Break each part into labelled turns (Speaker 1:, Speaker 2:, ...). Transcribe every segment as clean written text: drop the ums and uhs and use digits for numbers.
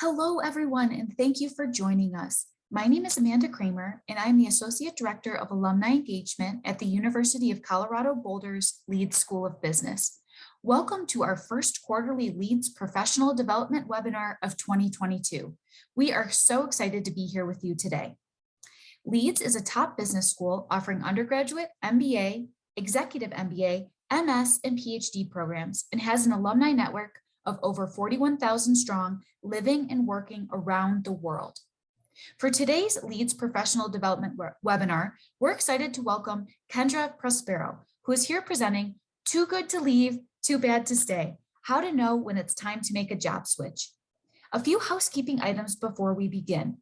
Speaker 1: Hello, everyone, and thank you for joining us. My name is Amanda Kramer, and I'm the Associate Director of Alumni Engagement at the University of Colorado Boulder's Leeds School of Business. Welcome to our first quarterly Leeds Professional Development webinar of 2022. We are so excited to be here with you today. Leeds is a top business school offering undergraduate, MBA, executive MBA, MS, and PhD programs, and has an alumni network of over 41,000 strong, living and working around the world. For today's Leeds Professional Development webinar, we're excited to welcome Kendra Prospero, who is here presenting Too Good to Leave, Too Bad to Stay, How to Know When It's Time to Make a Job Switch. A few housekeeping items before we begin.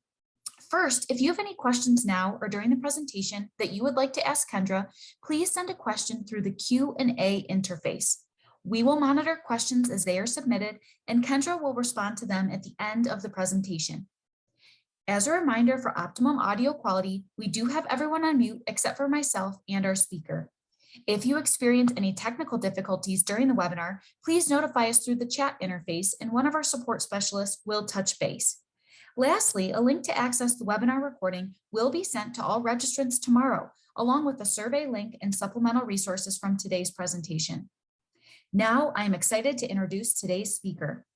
Speaker 1: First, if you have any questions now or during the presentation that you would like to ask Kendra, please send a question through the Q&A interface. We will monitor questions as they are submitted, and Kendra will respond to them at the end of the presentation. As a reminder, for optimum audio quality, we do have everyone on mute except for myself and our speaker. If you experience any technical difficulties during the webinar, please notify us through the chat interface, and one of our support specialists will touch base. Lastly, a link to access the webinar recording will be sent to all registrants tomorrow, along with a survey link and supplemental resources from today's presentation. Now, I am excited to introduce today's speaker.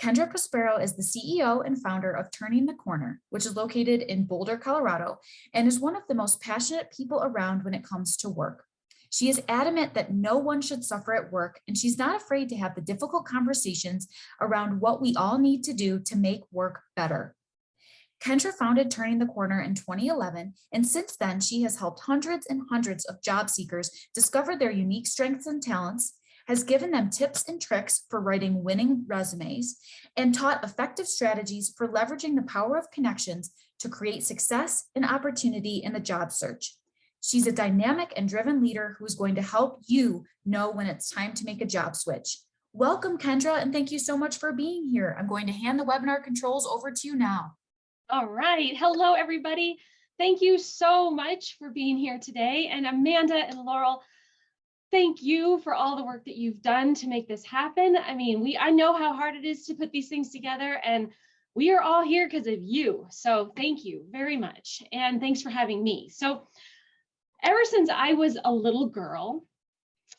Speaker 1: Kendra Prospero is the CEO and founder of Turning the Corner, which is located in Boulder, Colorado, and is one of the most passionate people around when it comes to work. She is adamant that no one should suffer at work, and she's not afraid to have the difficult conversations around what we all need to do to make work better. Kendra founded Turning the Corner in 2011, and since then, she has helped hundreds and hundreds of job seekers discover their unique strengths and talents, has given them tips and tricks for writing winning resumes, and taught effective strategies for leveraging the power of connections to create success and opportunity in the job search. She's a dynamic and driven leader who is going to help you know when it's time to make a job switch. Welcome, Kendra, and thank you so much for being here. I'm going to hand the webinar controls over to you now.
Speaker 2: All right. Hello, everybody. Thank you so much for being here today. And Amanda and Laurel, thank you for all the work that you've done to make this happen. I mean, I know how hard it is to put these things together, and we are all here because of you. So thank you very much. And thanks for having me. So ever since I was a little girl,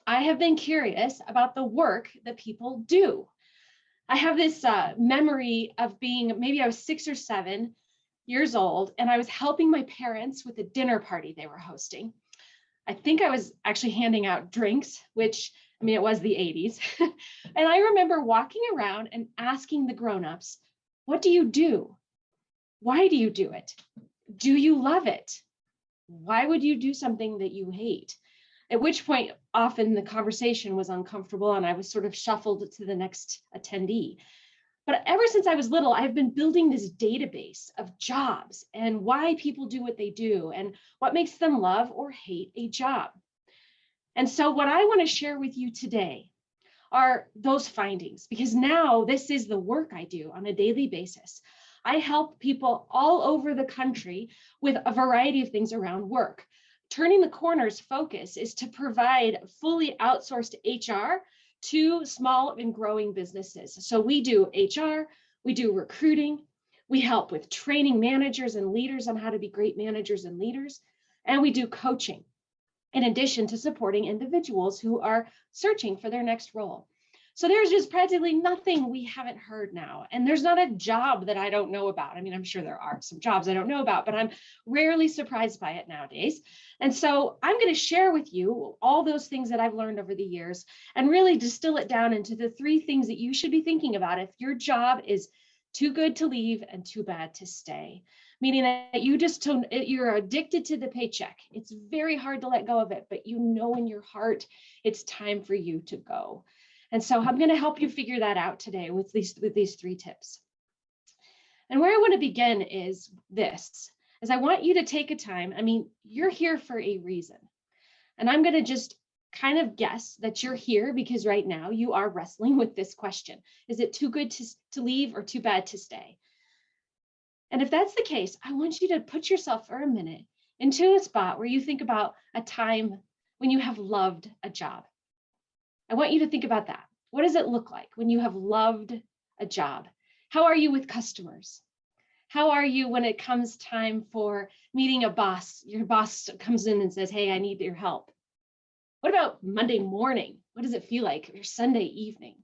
Speaker 2: I have been curious about the work that people do. I have this memory of being, maybe I was 6 or 7 years old, and I was helping my parents with a dinner party they were hosting. I think I was actually handing out drinks, which, I mean, it was the 80s. And I remember walking around and asking the grown-ups, what do you do? Why do you do it? Do you love it? Why would you do something that you hate? At which point, often the conversation was uncomfortable and I was sort of shuffled to the next attendee. But ever since I was little, I've been building this database of jobs and why people do what they do and what makes them love or hate a job. And so what I want to share with you today are those findings, because now this is the work I do on a daily basis. I help people all over the country with a variety of things around work. Turning the Corner's focus is to provide fully outsourced HR to small and growing businesses. So we do HR, we do recruiting, we help with training managers and leaders on how to be great managers and leaders, and we do coaching, in addition to supporting individuals who are searching for their next role. So there's just practically nothing we haven't heard now. And there's not a job that I don't know about. I mean, I'm sure there are some jobs I don't know about, but I'm rarely surprised by it nowadays. And so I'm going to share with you all those things that I've learned over the years and really distill it down into the 3 things that you should be thinking about if your job is too good to leave and too bad to stay. Meaning that you're addicted to the paycheck. It's very hard to let go of it, but you know in your heart it's time for you to go. And so I'm going to help you figure that out today with these 3 tips. And where I want to begin is this, is I want you to take a time. I mean, you're here for a reason. And I'm going to just kind of guess that you're here because right now you are wrestling with this question. Is it too good to leave or too bad to stay? And if that's the case, I want you to put yourself for a minute into a spot where you think about a time when you have loved a job. I want you to think about that. What does it look like when you have loved a job? How are you with customers? How are you when it comes time for meeting a boss? Your boss comes in and says, hey, I need your help. What about Monday morning? What does it feel like? Or Sunday evening?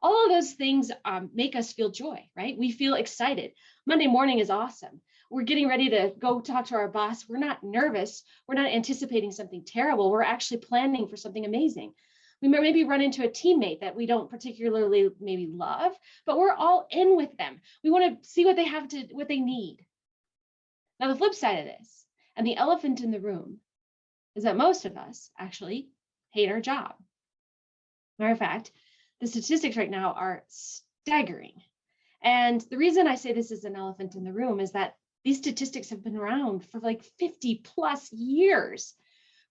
Speaker 2: All of those things make us feel joy, right? We feel excited. Monday morning is awesome. We're getting ready to go talk to our boss. We're not nervous. We're not anticipating something terrible. We're actually planning for something amazing. We may maybe run into a teammate that we don't particularly maybe love, but we're all in with them. We want to see what what they need. Now, the flip side of this, and the elephant in the room, is that most of us actually hate our job. Matter of fact, the statistics right now are staggering. And the reason I say this is an elephant in the room is that these statistics have been around for like 50 plus years.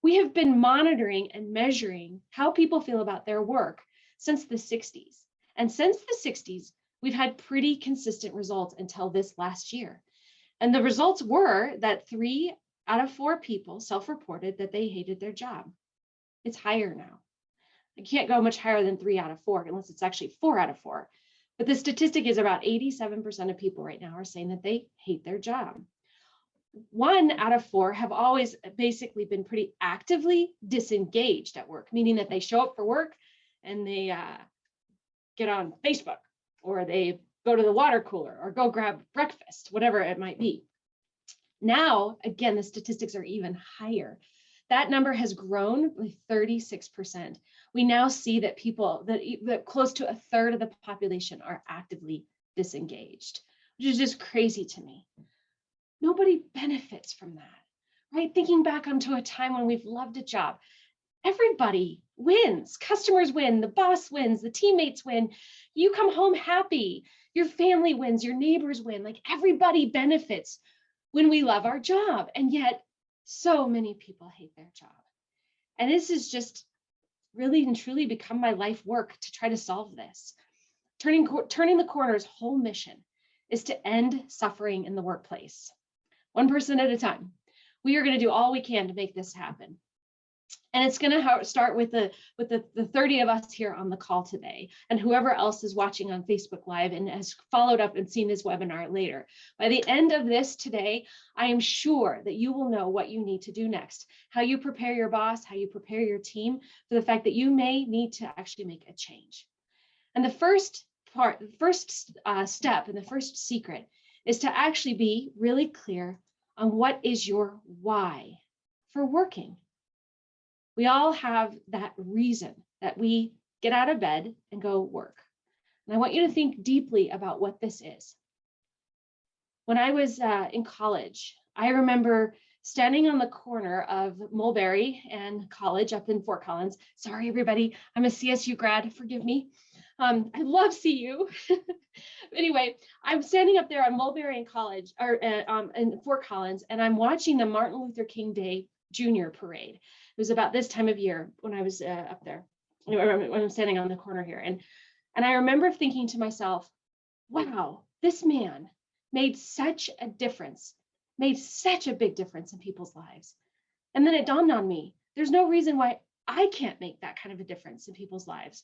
Speaker 2: We have been monitoring and measuring how people feel about their work since the 60s. And since the 60s, we've had pretty consistent results until this last year. And the results were that 3 out of 4 people self-reported that they hated their job. It's higher now. It can't go much higher than 3 out of 4, unless it's actually 4 out of 4. But the statistic is about 87% of people right now are saying that they hate their job. 1 out of 4 have always basically been pretty actively disengaged at work, meaning that they show up for work and they get on Facebook, or they go to the water cooler, or go grab breakfast, whatever it might be. Now, again, the statistics are even higher. That number has grown by 36%. We now see that that close to a third of the population are actively disengaged, which is just crazy to me. Nobody benefits from that, right? Thinking back onto a time when we've loved a job, everybody wins. Customers win, the boss wins, the teammates win. You come home happy, your family wins, your neighbors win. Like, everybody benefits when we love our job. And yet so many people hate their job. And this has just really and truly become my life work to try to solve this. Turning the Corner's whole mission is to end suffering in the workplace. One person at a time. We are going to do all we can to make this happen. And it's going to start with the 30 of us here on the call today, and whoever else is watching on Facebook Live and has followed up and seen this webinar later. By the end of this today, I am sure that you will know what you need to do next, how you prepare your boss, how you prepare your team for the fact that you may need to actually make a change. And the first step and the first secret is to actually be really clear on what is your why for working. We all have that reason that we get out of bed and go work. And I want you to think deeply about what this is. When I was in college, I remember standing on the corner of Mulberry and College up in Fort Collins. Sorry, everybody, I'm a CSU grad, forgive me. I love CU. Anyway, I'm standing up there on Mulberry and College, or in Fort Collins, and I'm watching the Martin Luther King Day Junior Parade. It was about this time of year when I was up there, when I'm standing on the corner here. And I remember thinking to myself, wow, this man made such a difference, made such a big difference in people's lives. And then it dawned on me, there's no reason why I can't make that kind of a difference in people's lives.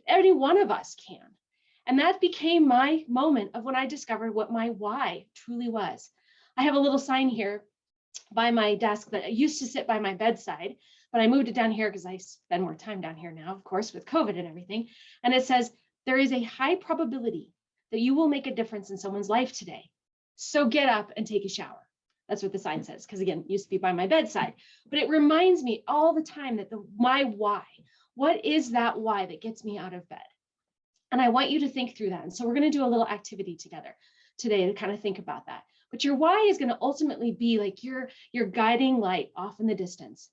Speaker 2: Any one of us can. And that became my moment of when I discovered what my why truly was. I have a little sign here by my desk that used to sit by my bedside, but I moved it down here because I spend more time down here now, of course, with COVID and everything. And it says, there is a high probability that you will make a difference in someone's life today. So get up and take a shower. That's what the sign says, because again, it used to be by my bedside. But it reminds me all the time that my why, what is that why that gets me out of bed? And I want you to think through that. And so we're going to do a little activity together today to kind of think about that. But your why is going to ultimately be like your guiding light off in the distance.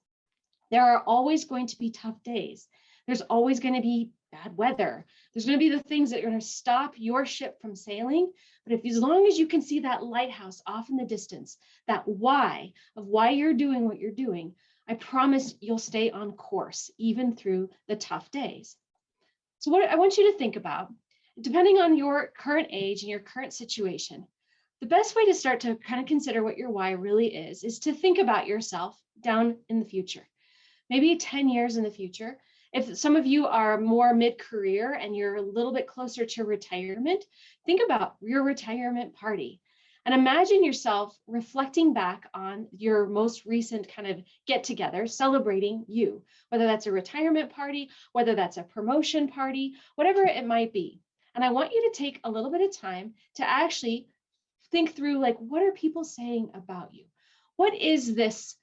Speaker 2: There are always going to be tough days. There's always going to be bad weather. There's going to be the things that are going to stop your ship from sailing. But as long as you can see that lighthouse off in the distance, that why of why you're doing what you're doing, I promise you'll stay on course even through the tough days. So what I want you to think about, depending on your current age and your current situation, the best way to start to kind of consider what your why really is to think about yourself down in the future, maybe 10 years in the future, If some of you are more mid-career and you're a little bit closer to retirement, think about your retirement party. And imagine yourself reflecting back on your most recent kind of get together, celebrating you, whether that's a retirement party, whether that's a promotion party, whatever it might be. And I want you to take a little bit of time to actually think through, like, what are people saying about you? What is this?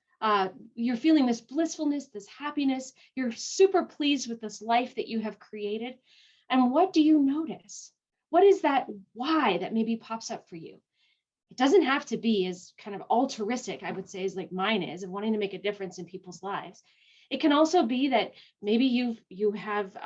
Speaker 2: You're feeling this blissfulness, this happiness. You're super pleased with this life that you have created. And what do you notice? What is that why that maybe pops up for you? It doesn't have to be as kind of altruistic, I would say, as like mine is, of wanting to make a difference in people's lives. It can also be that maybe you have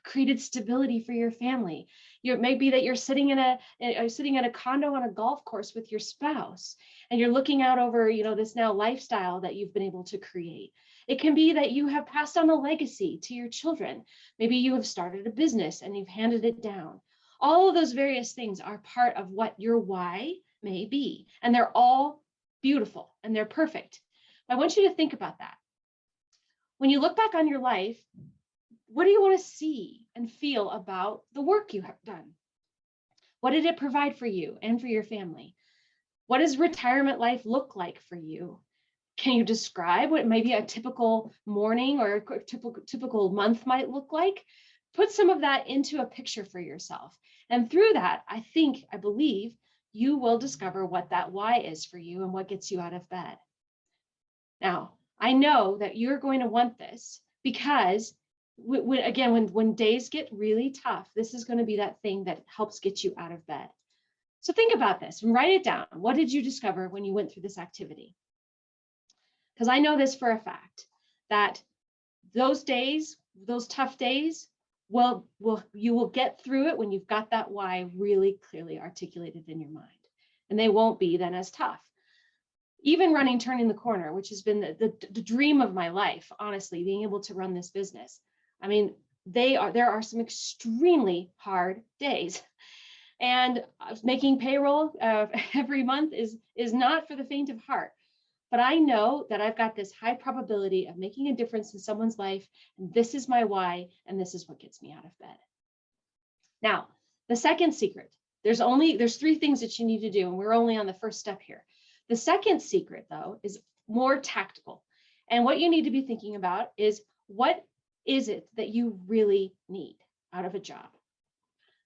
Speaker 2: created stability for your family. It may be that you're sitting in a condo on a golf course with your spouse, and you're looking out over, this now lifestyle that you've been able to create. It can be that you have passed on a legacy to your children. Maybe you have started a business and you've handed it down. All of those various things are part of what your why may be, and they're all beautiful and they're perfect. I want you to think about that. When you look back on your life, what do you want to see and feel about the work you have done? What did it provide for you and for your family? What does retirement life look like for you? Can you describe what maybe a typical morning or a typical month might look like? Put some of that into a picture for yourself. And through that, I believe, you will discover what that why is for you and what gets you out of bed. Now, I know that you're going to want this because when days get really tough, this is going to be that thing that helps get you out of bed. So think about this and write it down. What did you discover when you went through this activity? Because I know this for a fact, that those days, those tough days, you will get through it when you've got that why really clearly articulated in your mind, and they won't be then as tough. Even running Turning the Corner, which has been the dream of my life, honestly, being able to run this business. I mean, there are some extremely hard days, and making payroll every month is not for the faint of heart. But I know that I've got this high probability of making a difference in someone's life, and this is my why, and this is what gets me out of bed. Now, the second secret, there's 3 things that you need to do, and we're only on the first step here. The second secret, though, is more tactical. And what you need to be thinking about is, what is it that you really need out of a job?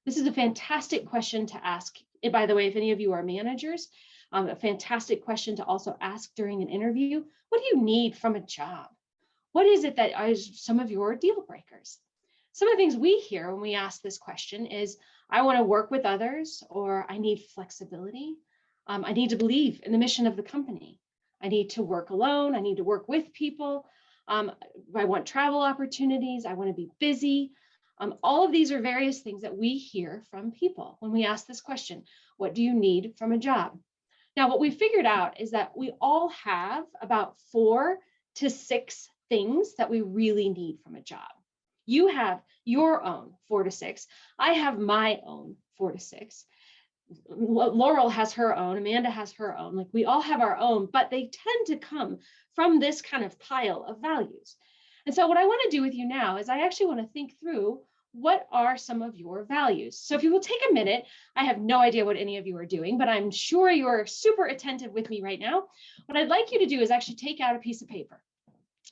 Speaker 2: This is a fantastic question to ask. And by the way, if any of you are managers, a fantastic question to also ask during an interview. What do you need from a job? What is it that is some of your deal breakers? Some of the things we hear when we ask this question is, I want to work with others, or I need flexibility. I need to believe in the mission of the company. I need to work alone. I need to work with people. I want travel opportunities. I want to be busy. All of these are various things that we hear from people when we ask this question. What do you need from a job? Now, what we figured out is that we all have about 4 to 6 things that we really need from a job. You have your own 4 to 6. I have my own 4 to 6. Laurel has her own. Amanda has her own. Like, we all have our own, but they tend to come from this kind of pile of values. And so what I want to do with you now is I actually want to think through, what are some of your values? So if you will take a minute, I have no idea what any of you are doing, but I'm sure you're super attentive with me right now. What I'd like you to do is actually take out a piece of paper.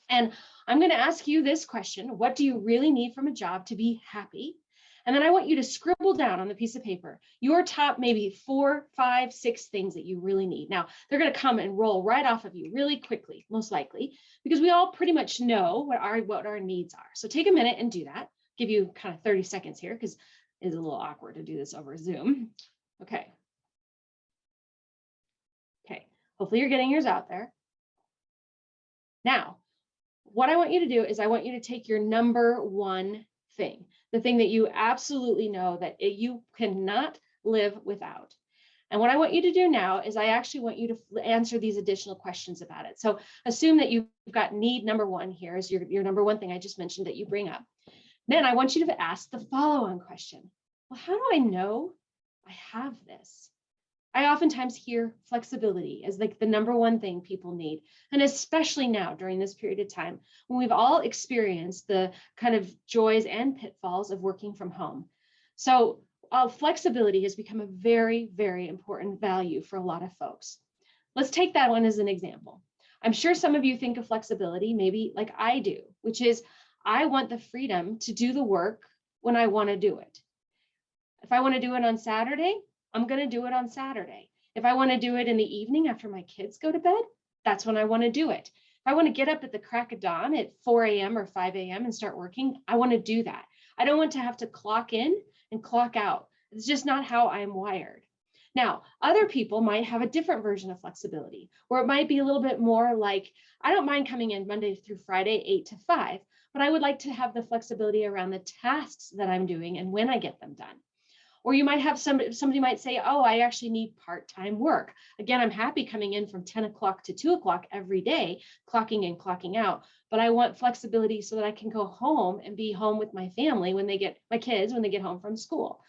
Speaker 2: And I'm going to ask you this question: what do you really need from a job to be happy? And then I want you to scribble down on the piece of paper your top maybe 4, 5, 6 things that you really need. Now, they're going to come and roll right off of you really quickly, most likely, because we all pretty much know what our needs are. So take a minute and do that. Give you kind of 30 seconds here, because it's a little awkward to do this over Zoom. Okay. Hopefully you're getting yours out there. Now, what I want you to do is I want you to take your number 1 thing, the thing that you absolutely know that you cannot live without. And what I want you to do now is I actually want you to answer these additional questions about it. So assume that you've got need number 1 here is your number 1 thing I just mentioned that you bring up. Then I want you to ask the follow-on question. Well, how do I know I have this? I oftentimes hear flexibility as like the number one thing people need. And especially now during this period of time when we've all experienced the kind of joys and pitfalls of working from home. So flexibility has become a very, very important value for a lot of folks. Let's take that one as an example. I'm sure some of you think of flexibility maybe like I do, which is I want the freedom to do the work when I want to do it. If I want to do it on Saturday, I'm going to do it on Saturday. If I want to do it in the evening after my kids go to bed, that's when I want to do it. If I want to get up at the crack of dawn at 4 a.m. or 5 a.m. and start working, I want to do that. I don't want to have to clock in and clock out. It's just not how I'm wired. Now, other people might have a different version of flexibility, where it might be a little bit more like, I don't mind coming in Monday through Friday, 8 to 5, but I would like to have the flexibility around the tasks that I'm doing and when I get them done. Or you might have somebody might say, oh, I actually need part-time work. Again, I'm happy coming in from 10 o'clock to 2 o'clock every day, clocking in, clocking out, but I want flexibility so that I can go home and be home with my family when they get, my kids, when they get home from school.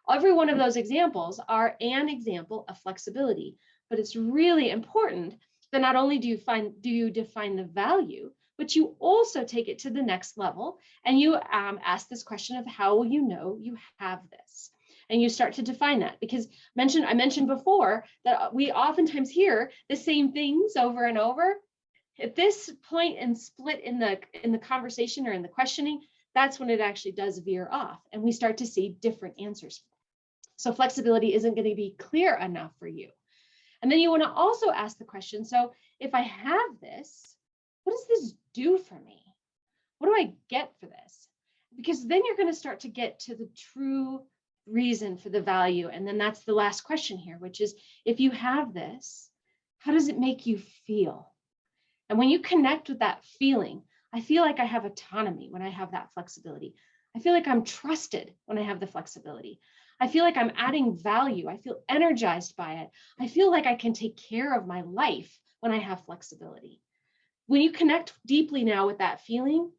Speaker 2: Every one of those examples are an example of flexibility, but it's really important that not only do you define the value, but you also take it to the next level and you ask this question of how will you know you have this? And you start to define that, because I mentioned before that we oftentimes hear the same things over and over. At this point and split in the conversation or in the questioning, that's when it actually does veer off and we start to see different answers. So flexibility isn't going to be clear enough for you. And then you want to also ask the question, so if I have this, what does this do for me? What do I get for this? Because then you're going to start to get to the true reason for the value. And then that's the last question here, which is, if you have this, how does it make you feel? And when you connect with that feeling, I feel like I have autonomy when I have that flexibility. I feel like I'm trusted when I have the flexibility. I feel like I'm adding value. I feel energized by it. I feel like I can take care of my life when I have flexibility. When you connect deeply now with that feeling,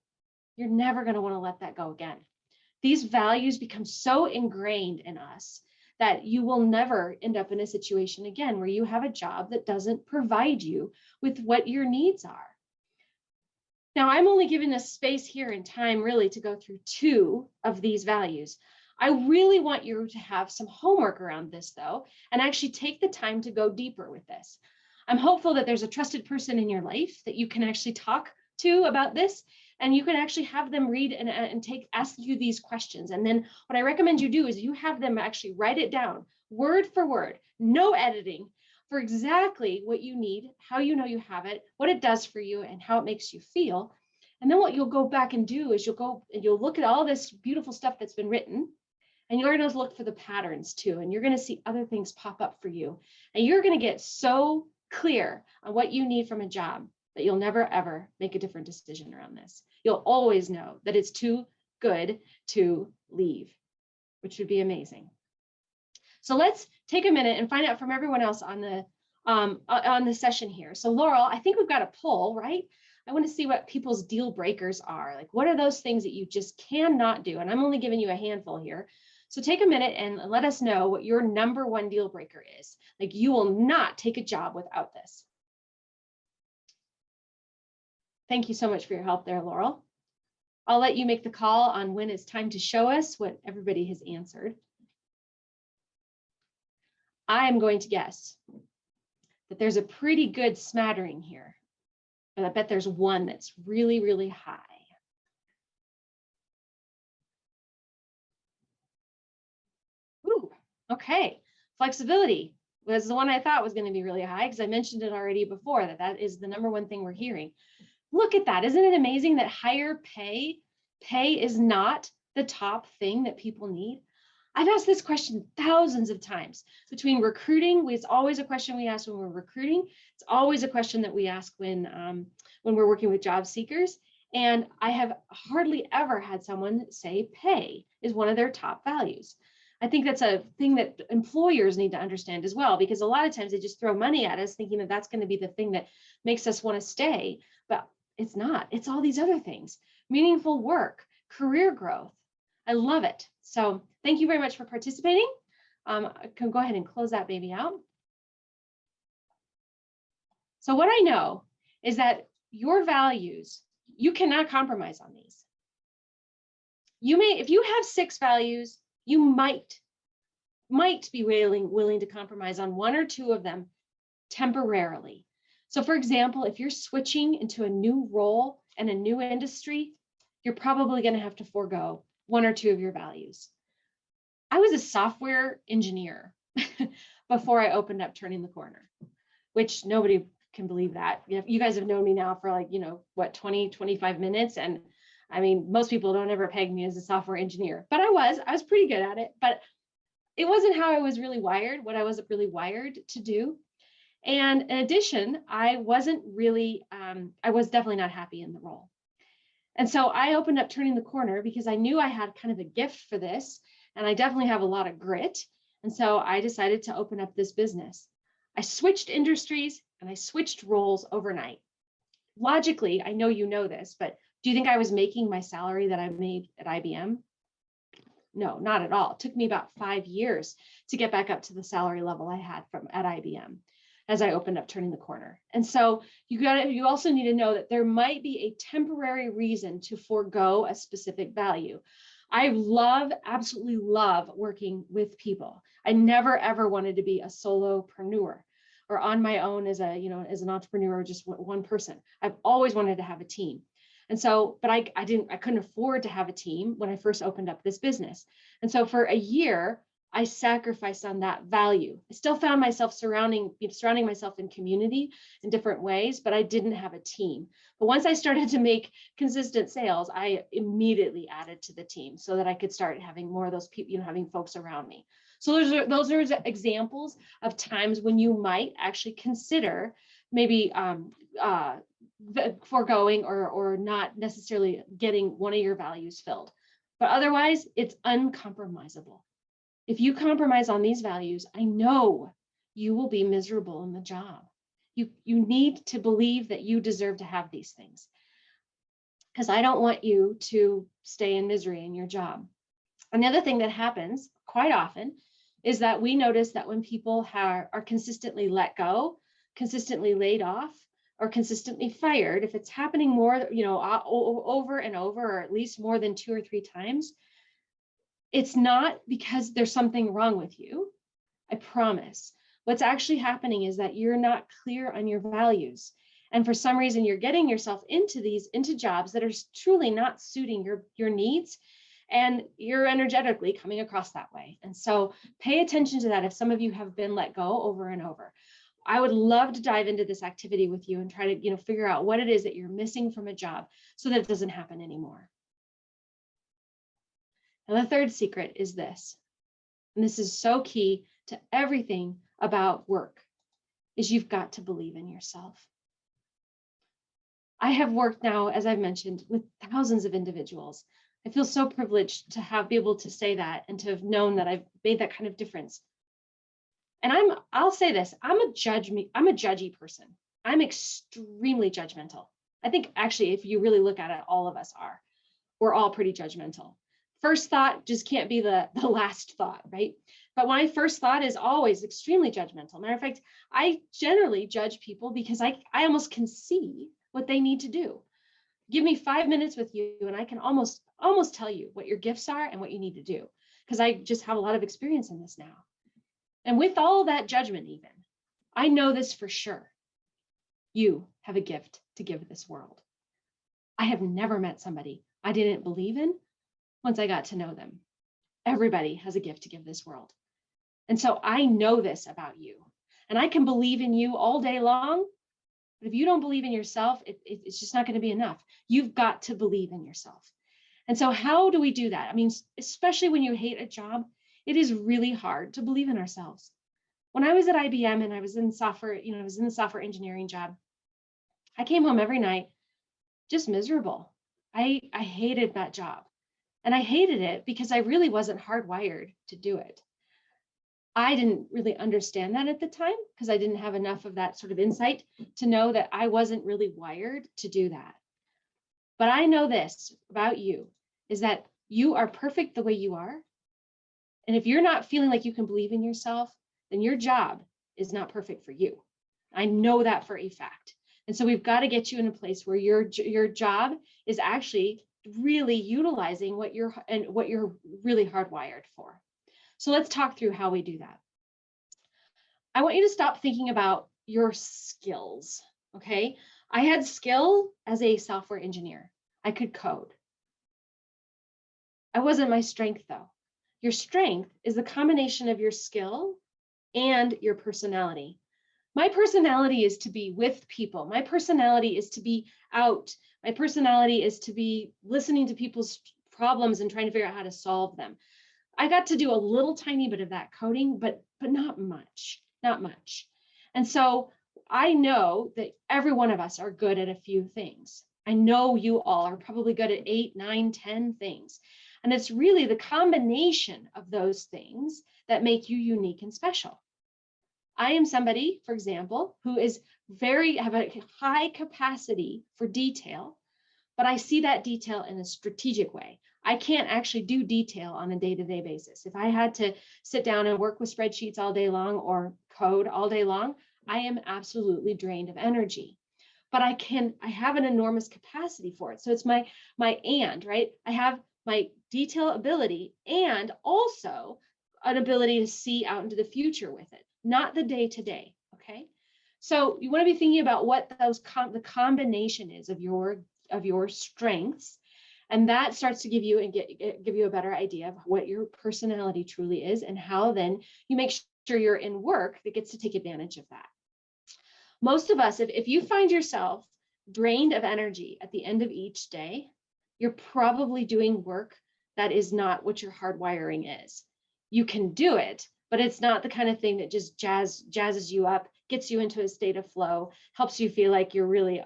Speaker 2: you're never going to want to let that go again. These values become so ingrained in us that you will never end up in a situation again where you have a job that doesn't provide you with what your needs are. Now, I'm only giving us space here and time really to go through 2 of these values. I really want you to have some homework around this though, and actually take the time to go deeper with this. I'm hopeful that there's a trusted person in your life that you can actually talk to about this, and you can actually have them read and ask you these questions. And then what I recommend you do is you have them actually write it down word for word, no editing, for exactly what you need, how you know you have it, what it does for you, and how it makes you feel. And then what you'll go back and do is you'll go and you'll look at all this beautiful stuff that's been written, and you're going to look for the patterns too, and you're going to see other things pop up for you. And you're going to get so clear on what you need from a job that you'll never, ever make a different decision around this. You'll always know that it's too good to leave, which would be amazing. So let's take a minute and find out from everyone else on the session here. So Laurel, I think we've got a poll, right? I want to see what people's deal breakers are. Like, what are those things that you just cannot do? And I'm only giving you a handful here. So take a minute and let us know what your number 1 deal breaker is. Like, you will not take a job without this. Thank you so much for your help there, Laurel. I'll let you make the call on when it's time to show us what everybody has answered. I'm going to guess that there's a pretty good smattering here, but I bet there's one that's really, really high. Ooh, okay. Flexibility was the one I thought was going to be really high because I mentioned it already before, that is the number 1 thing we're hearing. Look at that. Isn't it amazing that higher pay is not the top thing that people need? I've asked this question thousands of times. Between recruiting, it's always a question we ask when we're recruiting. It's always a question that we ask when we're working with job seekers. And I have hardly ever had someone say pay is one of their top values. I think that's a thing that employers need to understand as well, because a lot of times they just throw money at us thinking that that's going to be the thing that makes us want to stay. But it's not. It's all these other things: meaningful work, career growth. I love it. So thank you very much for participating. I can go ahead and close that baby out. So what I know is that your values, you cannot compromise on these. You may, if you have 6 values, you might be willing to compromise on 1 or 2 of them temporarily. So for example, if you're switching into a new role and a new industry, you're probably going to have to forego 1 or 2 of your values. I was a software engineer before I opened up Turning the Corner, which nobody can believe that. You guys have known me now for like, 20, 25 minutes. And I mean, most people don't ever peg me as a software engineer, but I was pretty good at it, but it wasn't how I was really wired, what I was really wired to do. And in addition, I was definitely not happy in the role. And so I opened up Turning the Corner because I knew I had kind of a gift for this, and I definitely have a lot of grit. And so I decided to open up this business. I switched industries and I switched roles overnight. Logically, I know you know this, but do you think I was making my salary that I made at IBM? No, not at all. It took me about 5 years to get back up to the salary level I had at IBM as I opened up Turning the Corner. And so you also need to know that there might be a temporary reason to forego a specific value. I absolutely love working with people. I never ever wanted to be a solopreneur or on my own as an entrepreneur, just one person. I've always wanted to have a team. And so, but I couldn't afford to have a team when I first opened up this business. And so for a year, I sacrificed on that value. I still found myself surrounding myself in community in different ways, but I didn't have a team. But once I started to make consistent sales, I immediately added to the team so that I could start having more of those people, having folks around me. So those are examples of times when you might actually consider maybe foregoing or not necessarily getting one of your values filled. But otherwise, it's uncompromisable. If you compromise on these values, I know you will be miserable in the job. You need to believe that you deserve to have these things, because I don't want you to stay in misery in your job. Another thing that happens quite often is that we notice that when people are consistently let go, consistently laid off, or consistently fired, if it's happening more, over and over, or at least more than 2 or 3 times, it's not because there's something wrong with you. I promise. What's actually happening is that you're not clear on your values. And for some reason, you're getting yourself into jobs that are truly not suiting your needs. And you're energetically coming across that way. And so pay attention to that if some of you have been let go over and over. I would love to dive into this activity with you and try to, figure out what it is that you're missing from a job so that it doesn't happen anymore. Now, the third secret is this, and this is so key to everything about work, is you've got to believe in yourself. I have worked now, as I've mentioned, with thousands of individuals. I feel so privileged to be able to say that and to have known that I've made that kind of difference. And I'll say this, I'm a judgy person. I'm extremely judgmental. I think actually, if you really look at it, all of us are. We're all pretty judgmental. First thought just can't be the last thought, right? But my first thought is always extremely judgmental. Matter of fact, I generally judge people because I almost can see what they need to do. Give me 5 minutes with you and I can almost tell you what your gifts are and what you need to do, because I just have a lot of experience in this now. And with all that judgment even, I know this for sure. You have a gift to give this world. I have never met somebody I didn't believe in once I got to know them. Everybody has a gift to give this world. And so I know this about you. And I can believe in you all day long. But if you don't believe in yourself, it's just not going to be enough. You've got to believe in yourself. And so how do we do that? I mean, especially when you hate a job, it is really hard to believe in ourselves. When I was at IBM and I was in software, I was in the software engineering job, I came home every night just miserable. I hated that job. And I hated it because I really wasn't hardwired to do it. I didn't really understand that at the time because I didn't have enough of that sort of insight to know that I wasn't really wired to do that. But I know this about you, is that you are perfect the way you are. And if you're not feeling like you can believe in yourself, then your job is not perfect for you. I know that for a fact. And so we've got to get you in a place where your job is actually really utilizing what you're really hardwired for. So let's talk through how we do that. I want you to stop thinking about your skills, okay? I had skill as a software engineer. I could code. I wasn't my strength though. Your strength is the combination of your skill and your personality. My personality is to be with people. My personality is to be out. My personality is to be listening to people's problems and trying to figure out how to solve them. I got to do a little tiny bit of that coding, but not much, not much. And so I know that every one of us are good at a few things. I know you all are probably good at 8, 9, 10 things. And it's really the combination of those things that make you unique and special. I am somebody, for example, who is have a high capacity for detail, but I see that detail in a strategic way. I can't actually do detail on a day-to-day basis. If I had to sit down and work with spreadsheets all day long or code all day long, I am absolutely drained of energy. But I have an enormous capacity for it. So it's my and, right? I have my detail ability and also an ability to see out into the future with it, not the day-to-day, okay? So you want to be thinking about what the combination is of your strengths, and that starts to give you a better idea of what your personality truly is and how then you make sure you're in work that gets to take advantage of that. Most of us, if you find yourself drained of energy at the end of each day, you're probably doing work that is not what your hardwiring is. You can do it, but it's not the kind of thing that just jazzes you up, gets you into a state of flow, helps you feel like you're really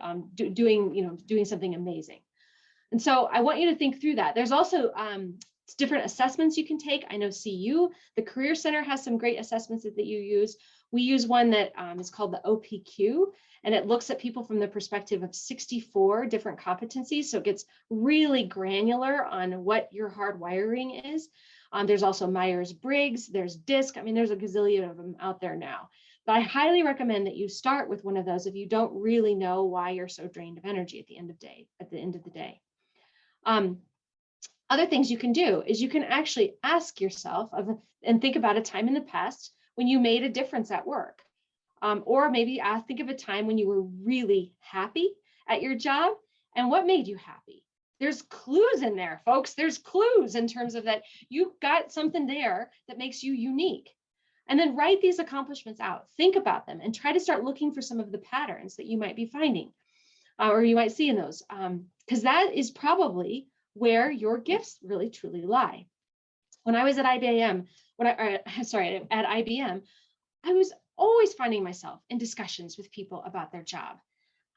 Speaker 2: doing something amazing. And so I want you to think through that. There's also different assessments you can take. I know CU, the Career Center, has some great assessments that you use. We use one that is called the OPQ, and it looks at people from the perspective of 64 different competencies. So it gets really granular on what your hardwiring is. There's also Myers-Briggs, there's DISC. I mean, there's a gazillion of them out there now. But I highly recommend that you start with one of those if you don't really know why you're so drained of energy at the end of the day. Other things you can do is you can actually ask yourself and think about a time in the past when you made a difference at work. Or maybe think of a time when you were really happy at your job and what made you happy. There's clues in there, folks. There's clues in terms of that you got something there that makes you unique. And then write these accomplishments out, think about them, and try to start looking for some of the patterns that you might be finding or you might see in those, because that is probably where your gifts really truly lie. When I was at IBM, at IBM, I was always finding myself in discussions with people about their job.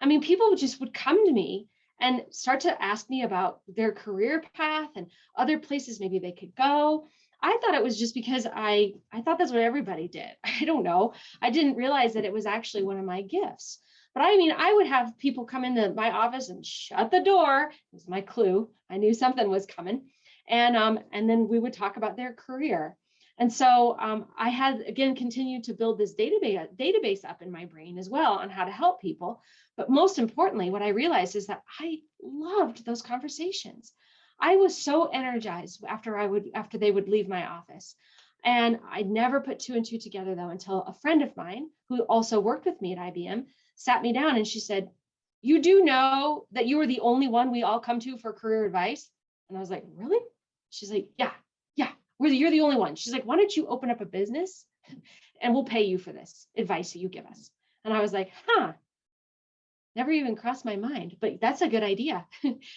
Speaker 2: I mean, people just would come to me and start to ask me about their career path and other places maybe they could go. I thought it was just because I thought that's what everybody did. I don't know. I didn't realize that it was actually one of my gifts. But I mean, I would have people come into my office and shut the door. It was my clue. I knew something was coming. And then we would talk about their career. And so I had, again, continued to build this database up in my brain as well on how to help people. But most importantly, what I realized is that I loved those conversations. I was so energized after they would leave my office. And I never put 2 and 2 together, though, until a friend of mine who also worked with me at IBM sat me down and she said, "You do know that you are the only one we all come to for career advice?" And I was like, "Really?" She's like, yeah, you're the only one. She's like, "Why don't you open up a business and we'll pay you for this advice that you give us?" And I was like, never even crossed my mind, but that's a good idea.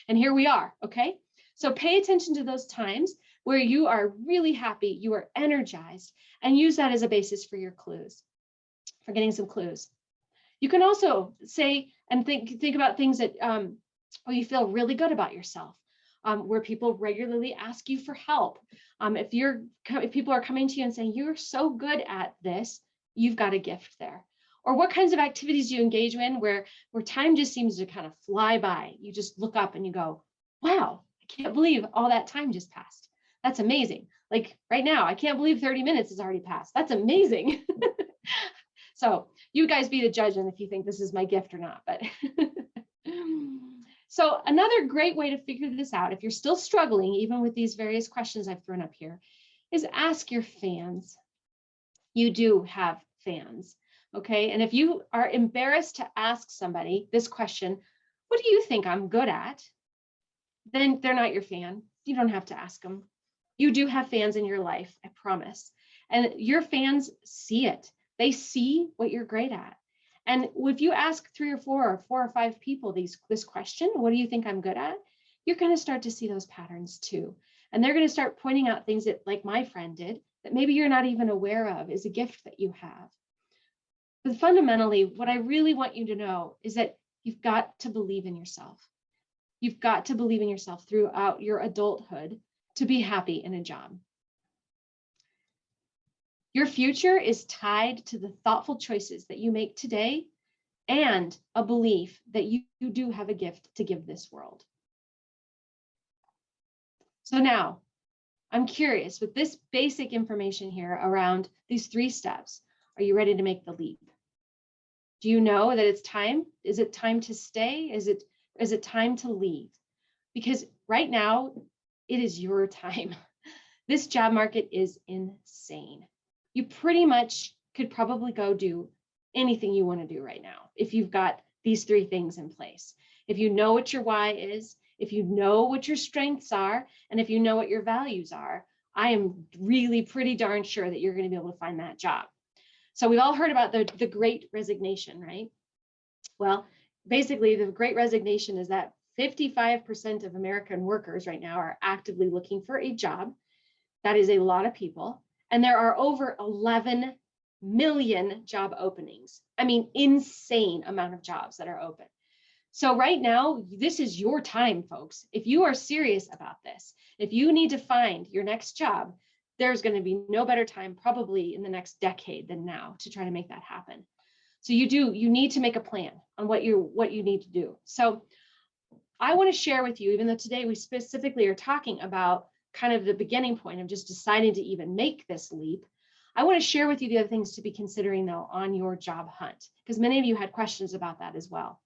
Speaker 2: And here we are, okay? So pay attention to those times where you are really happy, you are energized, and use that as a basis for your clues, for getting some clues. You can also say and think about things that where you feel really good about yourself, where people regularly ask you for help. If people are coming to you and saying, "You're so good at this," you've got a gift there. Or what kinds of activities you engage in where time just seems to kind of fly by. You just look up and you go, "Wow, I can't believe all that time just passed. That's amazing." Like right now, I can't believe 30 minutes has already passed. That's amazing. So you guys be the judge on if you think this is my gift or not. But so another great way to figure this out, if you're still struggling, even with these various questions I've thrown up here, is ask your fans. You do have fans, okay? And if you are embarrassed to ask somebody this question, what do you think I'm good at? Then they're not your fan. You don't have to ask them. You do have fans in your life, I promise. And your fans see it. They see what you're great at. And if you ask 3 or 4 or 4 or 5 people this question, what do you think I'm good at? You're going to start to see those patterns too. And they're going to start pointing out things that, like my friend did, that maybe you're not even aware of is a gift that you have. But fundamentally, what I really want you to know is that you've got to believe in yourself. You've got to believe in yourself throughout your adulthood to be happy in a job. Your future is tied to the thoughtful choices that you make today and a belief that you do have a gift to give this world. So now, I'm curious, with this basic information here around these 3 steps, are you ready to make the leap? Do you know that it's time? Is it time to stay? Is it time to leave? Because right now, it is your time. This job market is insane. You pretty much could probably go do anything you want to do right now if you've got these 3 things in place. If you know what your why is, if you know what your strengths are, and if you know what your values are, I am really pretty darn sure that you're going to be able to find that job. So we've all heard about the Great Resignation, right? Well, basically, the Great Resignation is that 55% of American workers right now are actively looking for a job. That is a lot of people. And there are over 11 million job openings. I mean, insane amount of jobs that are open. So right now, this is your time, folks. If you are serious about this, if you need to find your next job, there's going to be no better time probably in the next decade than now to try to make that happen. So you need to make a plan on what you need to do. So I want to share with you, even though today we specifically are talking about kind of the beginning point of just deciding to even make this leap, I want to share with you the other things to be considering though on your job hunt, because many of you had questions about that as well.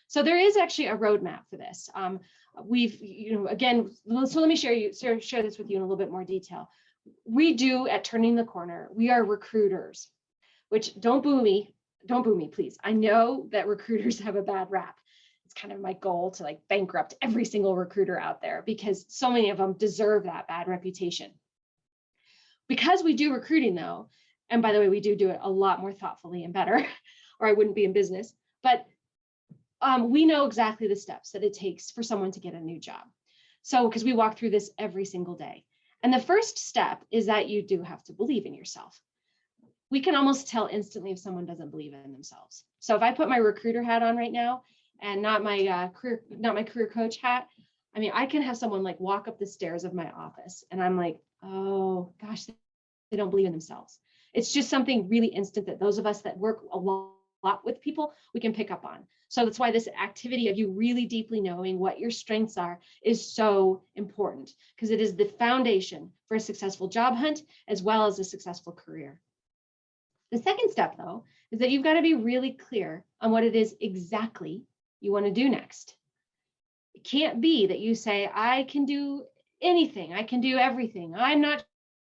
Speaker 2: So there is actually a roadmap for this. Again, so let me share this with you in a little bit more detail. We do at Turning the Corner, we are recruiters, which don't boo me, please. I know that recruiters have a bad rap. It's kind of my goal to like bankrupt every single recruiter out there because so many of them deserve that bad reputation. Because we do recruiting though, and by the way, we do it a lot more thoughtfully and better, or I wouldn't be in business, but we know exactly the steps that it takes for someone to get a new job. So, because we walk through this every single day. And the first step is that you do have to believe in yourself. We can almost tell instantly if someone doesn't believe in themselves. So if I put my recruiter hat on right now and not my career coach hat, I mean, I can have someone like walk up the stairs of my office and I'm like, oh gosh, they don't believe in themselves. It's just something really instant that those of us that work a lot with people, we can pick up on. So that's why this activity of you really deeply knowing what your strengths are is so important, because it is the foundation for a successful job hunt as well as a successful career. The second step, though, is that you've got to be really clear on what it is exactly you want to do next. It can't be that you say, I can do anything, I can do everything, I'm not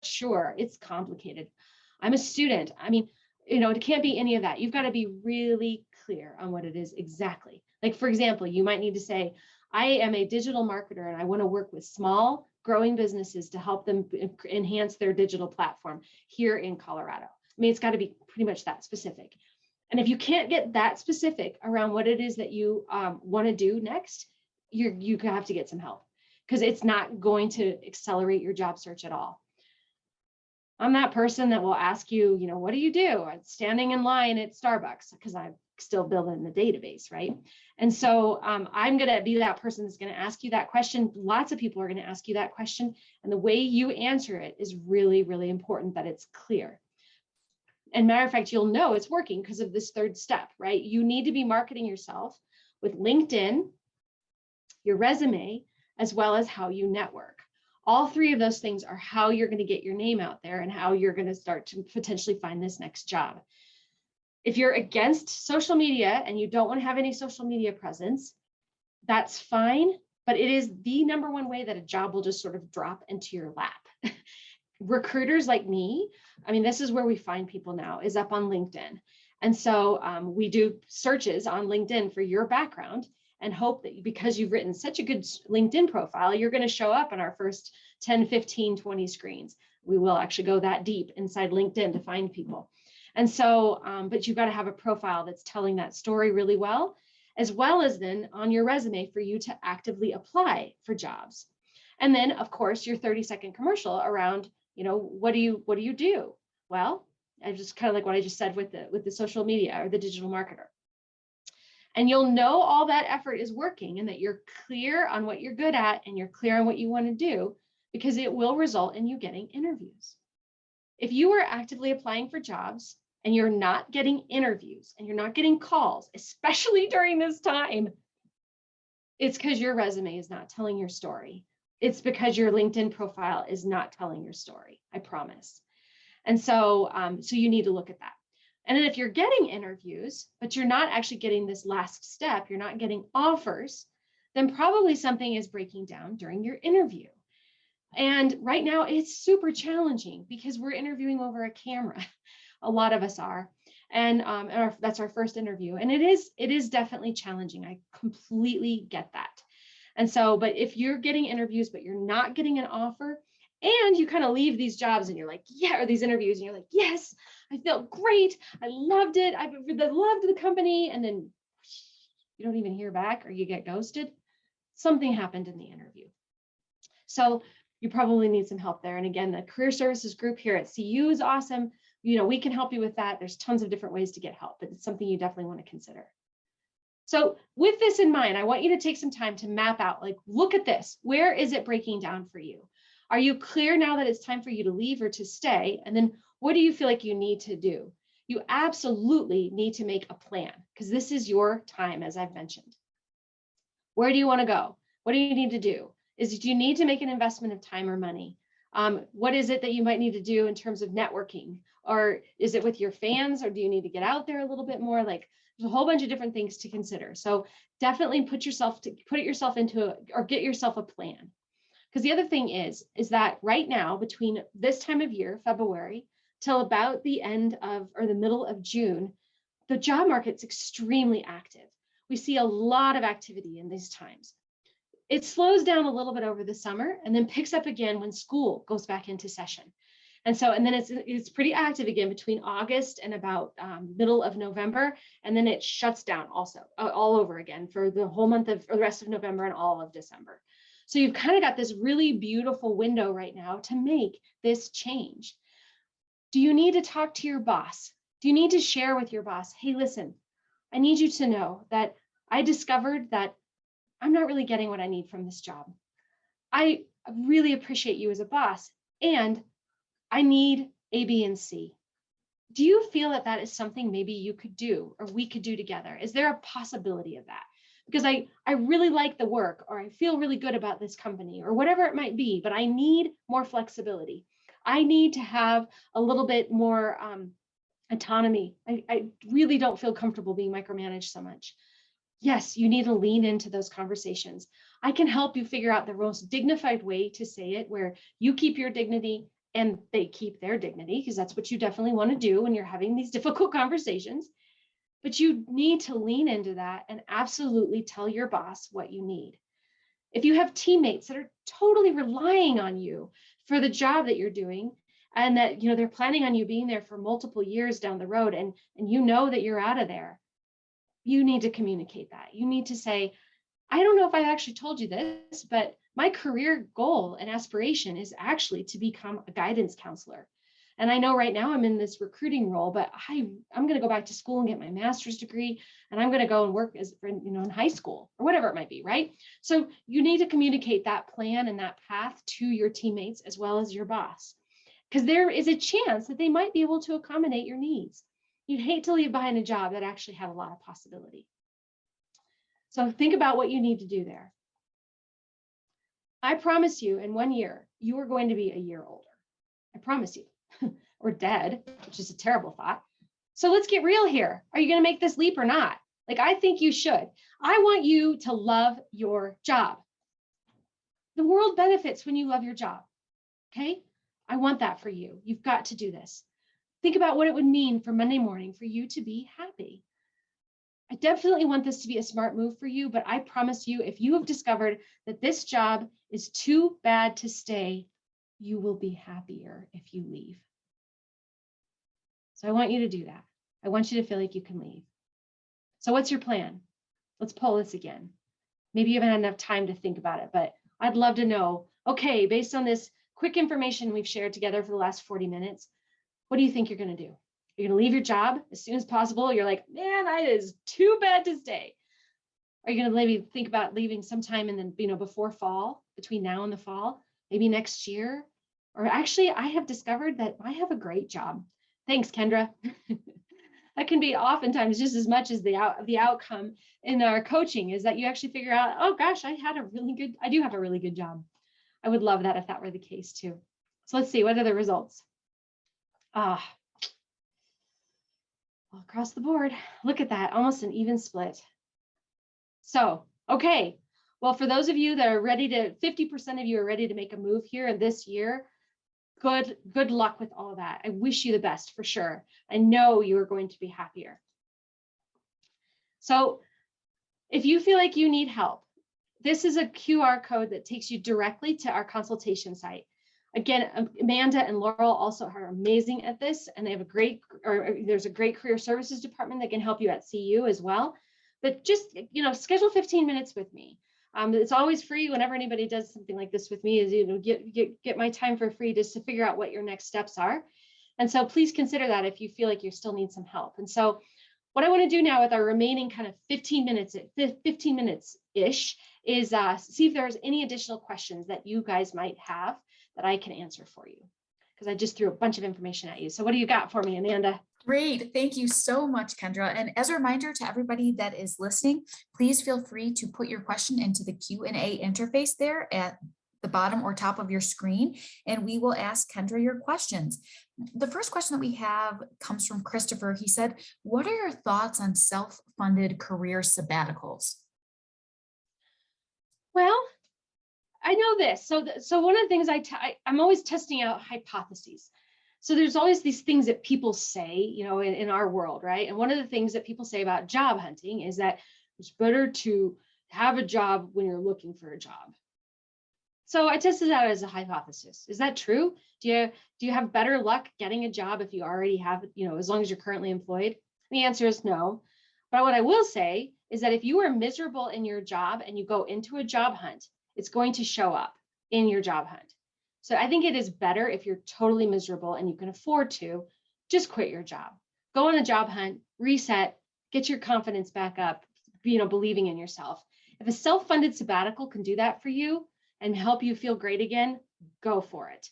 Speaker 2: sure, it's complicated, I'm a student. I mean, it can't be any of that. You've got to be really clear on what it is exactly. Like, for example, you might need to say, I am a digital marketer and I want to work with small growing businesses to help them enhance their digital platform here in Colorado. I mean, it's got to be pretty much that specific. And if you can't get that specific around what it is that you want to do next, you have to get some help because it's not going to accelerate your job search at all. I'm that person that will ask you, what do you do? I'm standing in line at Starbucks because I'm still building the database, right? And so I'm going to be that person that's going to ask you that question. Lots of people are going to ask you that question. And the way you answer it is really, really important that it's clear. And matter of fact, you'll know it's working because of this third step, right? You need to be marketing yourself with LinkedIn, your resume, as well as how you network. All 3 of those things are how you're going to get your name out there and how you're going to start to potentially find this next job. If you're against social media and you don't want to have any social media presence, that's fine, but it is the number one way that a job will just sort of drop into your lap. Recruiters like me, I mean, this is where we find people now, is up on LinkedIn. And so we do searches on LinkedIn for your background and hope that because you've written such a good LinkedIn profile, you're going to show up in our first 10, 15, 20 screens. We will actually go that deep inside LinkedIn to find people. And so, but you've got to have a profile that's telling that story really well as then on your resume for you to actively apply for jobs. And then, of course, your 30-second commercial around, what do you do? Well, I just kind of like what I just said with the social media or the digital marketer. And you'll know all that effort is working and that you're clear on what you're good at and you're clear on what you want to do, because it will result in you getting interviews. If you are actively applying for jobs and you're not getting interviews and you're not getting calls, especially during this time, it's because your resume is not telling your story. It's because your LinkedIn profile is not telling your story, I promise. And so, so you need to look at that. And then if you're getting interviews, but you're not actually getting this last step, you're not getting offers, then probably something is breaking down during your interview. And right now it's super challenging because we're interviewing over a camera. A lot of us are. And that's our first interview. And it is definitely challenging. I completely get that. And so, but if you're getting interviews, but you're not getting an offer, and you kind of leave these jobs and you're like, yeah, or these interviews, and you're like, yes, I felt great. I loved it. I loved the company. And then you don't even hear back or you get ghosted. Something happened in the interview. So you probably need some help there. And again, the career services group here at CU is awesome. We can help you with that. There's tons of different ways to get help, but it's something you definitely want to consider. So with this in mind, I want you to take some time to map out, like, look at this. Where is it breaking down for you? Are you clear now that it's time for you to leave or to stay? And then what do you feel like you need to do? You absolutely need to make a plan, because this is your time, as I've mentioned. Where do you want to go? What do you need to do? Do you need to make an investment of time or money? What is it that you might need to do in terms of networking? Or is it with your fans, or do you need to get out there a little bit more? Like, there's a whole bunch of different things to consider. So definitely put it yourself into or get yourself a plan. Because the other thing is that right now, between this time of year, February, till about the end of or the middle of June, the job market's extremely active. We see a lot of activity in these times. It slows down a little bit over the summer and then picks up again when school goes back into session. And then it's pretty active again between August and about middle of November. And then it shuts down also all over again for the whole month or the rest of November and all of December. So you've kind of got this really beautiful window right now to make this change. Do you need to talk to your boss? Do you need to share with your boss, hey, listen, I need you to know that I discovered that I'm not really getting what I need from this job. I really appreciate you as a boss, and I need A, B, and C. Do you feel that that is something maybe you could do or we could do together? Is there a possibility of that? Because I really like the work, or I feel really good about this company, or whatever it might be, but I need more flexibility. I need to have a little bit more autonomy. I really don't feel comfortable being micromanaged so much. Yes, you need to lean into those conversations. I can help you figure out the most dignified way to say it, where you keep your dignity and they keep their dignity, because that's what you definitely want to do when you're having these difficult conversations. But you need to lean into that and absolutely tell your boss what you need. If you have teammates that are totally relying on you for the job that you're doing, and that they're planning on you being there for multiple years down the road, and you know that you're out of there, you need to communicate that. You need to say, I don't know if I actually told you this, but my career goal and aspiration is actually to become a guidance counselor. And I know right now I'm in this recruiting role, but I'm going to go back to school and get my master's degree, and I'm going to go and work as in high school or whatever it might be, right? So you need to communicate that plan and that path to your teammates as well as your boss, because there is a chance that they might be able to accommodate your needs. You'd hate to leave behind a job that actually had a lot of possibility. So think about what you need to do there. I promise you, in 1 year, you are going to be a year older. I promise you. Or dead, which is a terrible thought. So let's get real here. Are you going to make this leap or not? Like, I think you should. I want you to love your job. The world benefits when you love your job. Okay. I want that for you. You've got to do this. Think about what it would mean for Monday morning for you to be happy. I definitely want this to be a smart move for you, but I promise you, if you have discovered that this job is too bad to stay, you will be happier if you leave. So I want you to do that. I want you to feel like you can leave. So what's your plan? Let's pull this again. Maybe you haven't had enough time to think about it, but I'd love to know, okay, based on this quick information we've shared together for the last 40 minutes, what do you think you're going to do? You're going to leave your job as soon as possible. You're like, man, that is too bad to stay. Are you going to maybe think about leaving sometime in the, before fall, between now and the fall, maybe next year? Or actually, I have discovered that I have a great job. Thanks, Kendra. That can be oftentimes just as much as the outcome in our coaching is that you actually figure out, oh gosh, I do have a really good job. I would love that if that were the case too. So let's see, what are the results? All across the board. Look at that, almost an even split. So, okay. Well, for those of you that are 50% of you are ready to make a move here in this year, good luck with all of that. I wish you the best for sure. I know you are going to be happier. So if you feel like you need help, this is a QR code that takes you directly to our consultation site. Again, Amanda and Laurel also are amazing at this, and they have there's a great career services department that can help you at CU as well. But just, schedule 15 minutes with me. It's always free whenever anybody does something like this with me, is, get my time for free just to figure out what your next steps are. And so please consider that if you feel like you still need some help. And so what I want to do now with our remaining kind of 15 minutes-ish is see if there's any additional questions that you guys might have that I can answer for you, because I just threw a bunch of information at you. So what do you got for me, Amanda?
Speaker 1: Great. Thank you so much, Kendra. And as a reminder to everybody that is listening, please feel free to put your question into the Q&A interface there at the bottom or top of your screen, and we will ask Kendra your questions. The first question that we have comes from Christopher. He said, what are your thoughts on self-funded career sabbaticals?
Speaker 2: Well, I know this. So one of the things I'm always testing out hypotheses. So there's always these things that people say, in our world, right? And one of the things that people say about job hunting is that it's better to have a job when you're looking for a job. So I tested that as a hypothesis. Is that true? Do you have better luck getting a job if you already have, as long as you're currently employed? And the answer is no. But what I will say is that if you are miserable in your job and you go into a job hunt, it's going to show up in your job hunt. So I think it is better if you're totally miserable and you can afford to just quit your job. Go on a job hunt, reset, get your confidence back up, believing in yourself. If a self-funded sabbatical can do that for you and help you feel great again, go for it.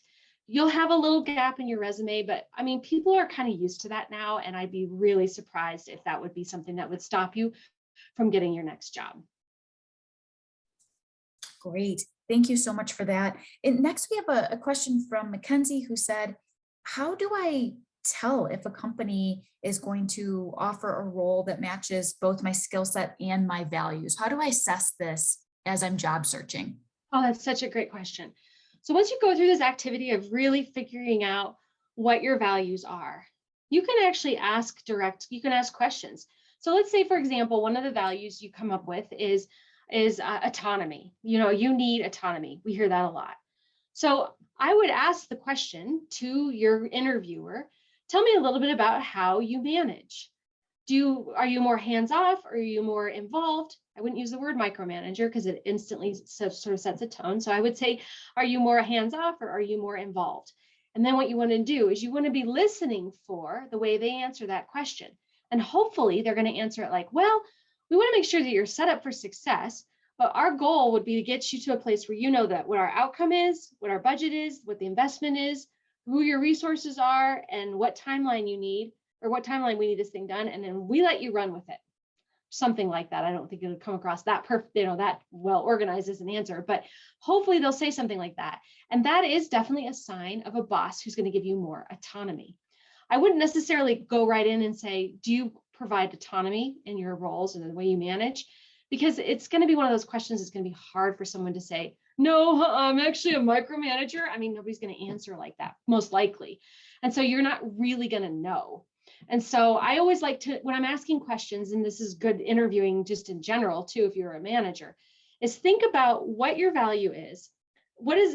Speaker 2: You'll have a little gap in your resume, but I mean, people are kind of used to that now, and I'd be really surprised if that would be something that would stop you from getting your next job.
Speaker 1: Great. Thank you so much for that. And next, we have a question from Mackenzie, who said, how do I tell if a company is going to offer a role that matches both my skill set and my values? How do I assess this as I'm job searching?
Speaker 2: Oh, that's such a great question. So once you go through this activity of really figuring out what your values are, you can actually ask questions. So let's say, for example, one of the values you come up with is autonomy. You need autonomy. We hear that a lot. So I would ask the question to your interviewer, tell me a little bit about how you manage. Are you more hands-off, or are you more involved? I wouldn't use the word micromanager because it instantly sort of sets a tone. So I would say, are you more hands-off or are you more involved? And then what you want to do is you want to be listening for the way they answer that question. And hopefully they're going to answer it like, well, we want to make sure that you're set up for success, but our goal would be to get you to a place where you know that what our outcome is, what our budget is, what the investment is, who your resources are, and what timeline you need, or what timeline we need this thing done, and then we let you run with it. Something like that. I don't think it'll come across that perfect, that well organized as an answer, but hopefully they'll say something like that. And that is definitely a sign of a boss who's going to give you more autonomy. I wouldn't necessarily go right in and say, do you provide autonomy in your roles and the way you manage? Because it's going to be one of those questions that's going to be hard for someone to say, no, I'm actually a micromanager. I mean, nobody's going to answer like that, most likely. And so you're not really going to know. And so I always like to, when I'm asking questions, and this is good interviewing just in general too, if you're a manager, is think about what your value is.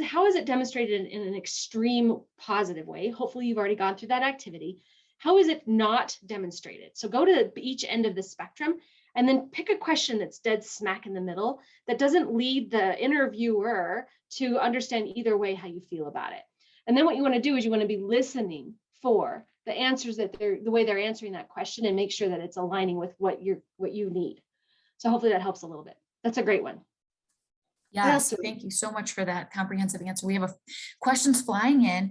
Speaker 2: How is it demonstrated in an extreme positive way? Hopefully you've already gone through that activity. How is it not demonstrated? So go to each end of the spectrum and then pick a question that's dead smack in the middle that doesn't lead the interviewer to understand either way how you feel about it. And then what you want to do is you want to be listening for the answers that the way they're answering that question, and make sure that it's aligning with what you need. So hopefully that helps a little bit. That's a great one.
Speaker 1: Yes, thank you so much for that comprehensive answer. We have questions flying in.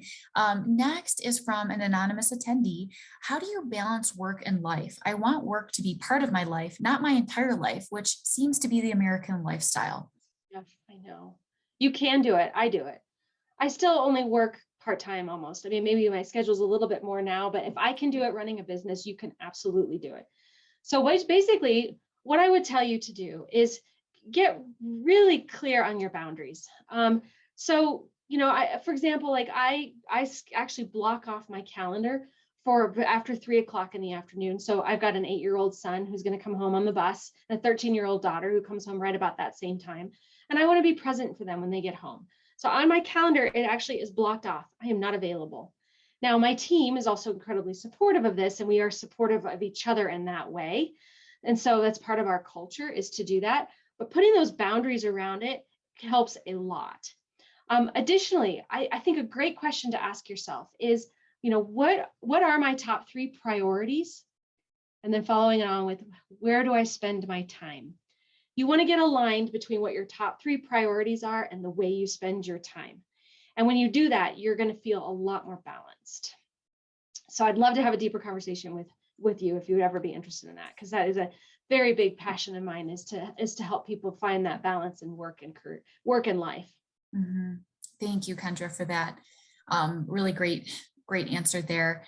Speaker 1: Next is from an anonymous attendee. How do you balance work and life? I want work to be part of my life, not my entire life, which seems to be the American lifestyle.
Speaker 2: Yeah, I know. You can do it. I do it. I still only work part-time almost. I mean, maybe my schedule's a little bit more now, but if I can do it running a business, you can absolutely do it. So basically what I would tell you to do is get really clear on your boundaries. So, for example, like I actually block off my calendar for after 3 o'clock in the afternoon. So I've got an 8-year-old son who's going to come home on the bus, and a 13-year-old daughter who comes home right about that same time. And I want to be present for them when they get home. So on my calendar, it actually is blocked off. I am not available. Now, my team is also incredibly supportive of this, and we are supportive of each other in that way. And so that's part of our culture, is to do that. But putting those boundaries around it helps a lot. Additionally, I think a great question to ask yourself is, what are my top 3 priorities? And then following it on with, where do I spend my time? You want to get aligned between what your top 3 priorities are and the way you spend your time. And when you do that, you're going to feel a lot more balanced. So I'd love to have a deeper conversation with you if you would ever be interested in that, because that is a very big passion of mine, is to help people find that balance in work and life.
Speaker 1: Mm-hmm. Thank you, Kendra, for that. Really great answer there.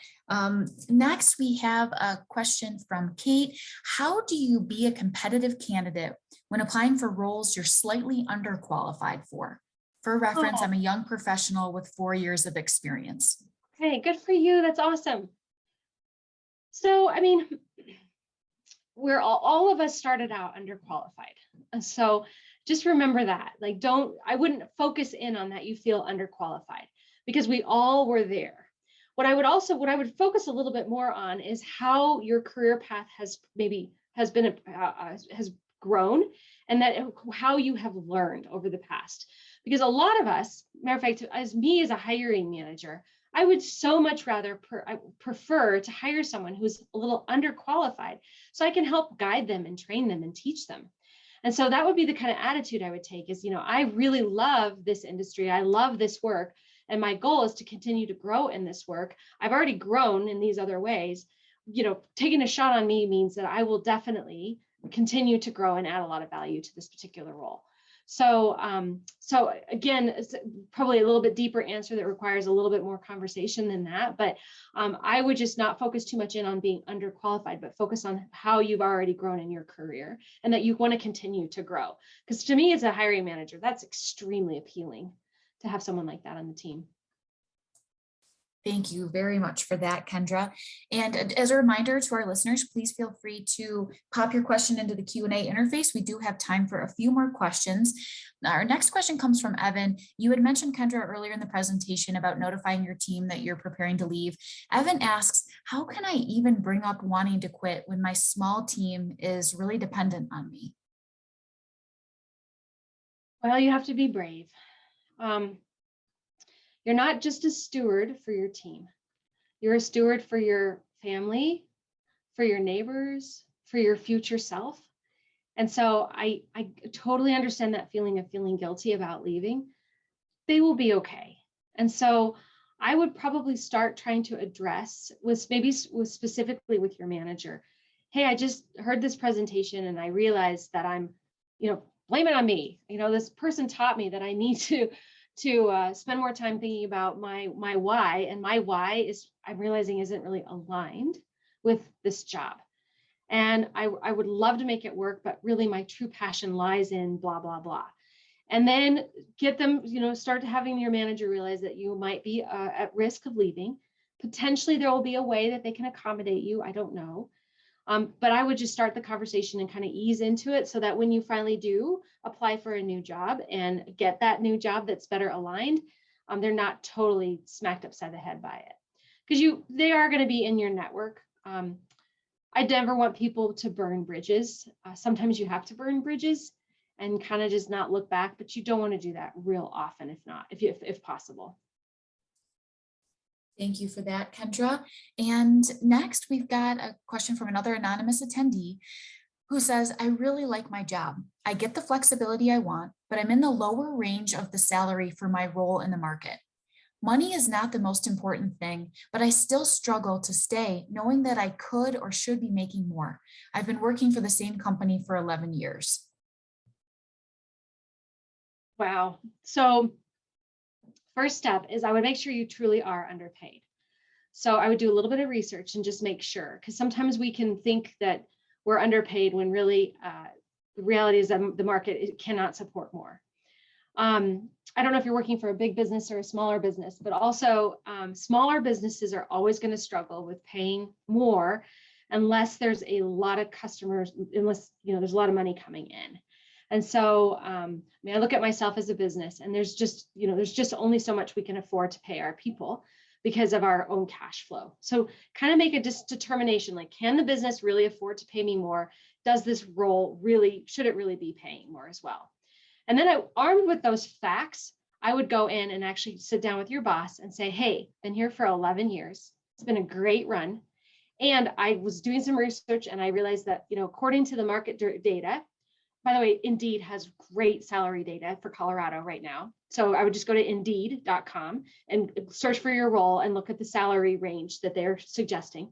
Speaker 1: Next, we have a question from Kate. How do you be a competitive candidate when applying for roles you're slightly underqualified for? For reference, I'm a young professional with 4 years of experience.
Speaker 2: Okay, good for you. That's awesome. So, I mean, we're all of us started out underqualified. And so just remember that. Like, I wouldn't focus in on that you feel underqualified, because we all were there. What I would focus a little bit more on is how your career path has grown, and that how you have learned over the past. Because a lot of us, matter of fact, as a hiring manager, I would so much rather prefer to hire someone who's a little underqualified, so I can help guide them and train them and teach them. And so that would be the kind of attitude I would take, is, I really love this industry. I love this work. And my goal is to continue to grow in this work. I've already grown in these other ways. Taking a shot on me means that I will definitely continue to grow and add a lot of value to this particular role. So again, it's probably a little bit deeper answer that requires a little bit more conversation than that. But I would just not focus too much in on being underqualified, but focus on how you've already grown in your career and that you want to continue to grow. Because to me, as a hiring manager, that's extremely appealing to have someone like that on the team.
Speaker 1: Thank you very much for that, Kendra. And as a reminder to our listeners, please feel free to pop your question into the Q&A interface. We do have time for a few more questions. Our next question comes from Evan. You had mentioned, Kendra, earlier in the presentation about notifying your team that you're preparing to leave. Evan asks, how can I even bring up wanting to quit when my small team is really dependent on me?
Speaker 2: Well, you have to be brave. You're not just a steward for your team. You're a steward for your family, for your neighbors, for your future self. And so I totally understand that feeling of feeling guilty about leaving. They will be okay. And so I would probably start trying to address specifically with your manager. Hey, I just heard this presentation and I realized that I'm, blame it on me. This person taught me that I need to to spend more time thinking about my why. And my why is, I'm realizing, isn't really aligned with this job. And I would love to make it work, but really my true passion lies in blah, blah, blah. And then get them, start having your manager realize that you might be at risk of leaving. Potentially there will be a way that they can accommodate you. I don't know. But I would just start the conversation and kind of ease into it so that when you finally do apply for a new job and get that new job that's better aligned, they're not totally smacked upside the head by it. Because they are going to be in your network. I never want people to burn bridges. Sometimes you have to burn bridges and kind of just not look back, but you don't want to do that real often, if possible.
Speaker 1: Thank you for that, Kendra. And next, we've got a question from another anonymous attendee who says, I really like my job. I get the flexibility I want, but I'm in the lower range of the salary for my role in the market. Money is not the most important thing, but I still struggle to stay knowing that I could or should be making more. I've been working for the same company for 11 years.
Speaker 2: Wow. So first step is I would make sure you truly are underpaid. So I would do a little bit of research and just make sure, because sometimes we can think that we're underpaid when really the reality is that the market cannot support more. I don't know if you're working for a big business or a smaller business, but also smaller businesses are always going to struggle with paying more unless there's a lot of customers, unless there's a lot of money coming in. And so, I look at myself as a business, and there's just only so much we can afford to pay our people because of our own cash flow. So kind of make a determination, like, can the business really afford to pay me more? Does this role should it really be paying more as well? And then armed with those facts, I would go in and actually sit down with your boss and say, hey, been here for 11 years. It's been a great run. And I was doing some research and I realized that, according to the market data, by the way, Indeed has great salary data for Colorado right now. So I would just go to Indeed.com and search for your role and look at the salary range that they're suggesting.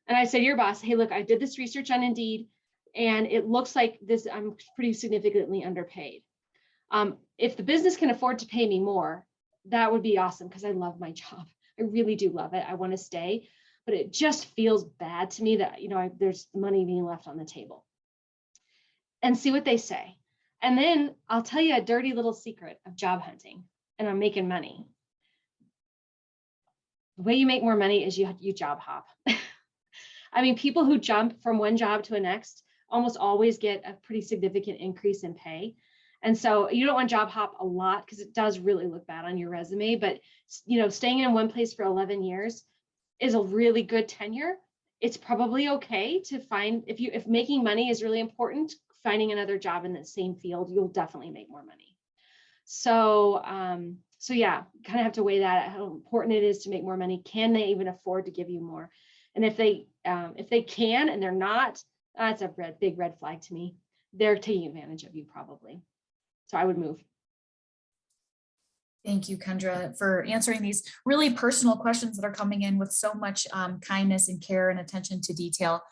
Speaker 2: And I say to your boss, hey, look, I did this research on Indeed and it looks like I'm pretty significantly underpaid. If the business can afford to pay me more, that would be awesome because I love my job. I really do love it. I want to stay, but it just feels bad to me that, there's money being left on the table. And see what they say. And then I'll tell you a dirty little secret of job hunting, and I'm making money. The way you make more money is you job hop. People who jump from one job to the next almost always get a pretty significant increase in pay. And so you don't want to job hop a lot because it does really look bad on your resume, but staying in one place for 11 years is a really good tenure. It's probably okay to find, if making money is really important, finding another job in the same field, you'll definitely make more money. So yeah, kind of have to weigh that, how important it is to make more money. Can they even afford to give you more? And if they can and they're not, that's a big red flag to me. They're taking advantage of you probably. So I would move.
Speaker 1: Thank you, Kendra, for answering these really personal questions that are coming in with so much kindness and care and attention to detail.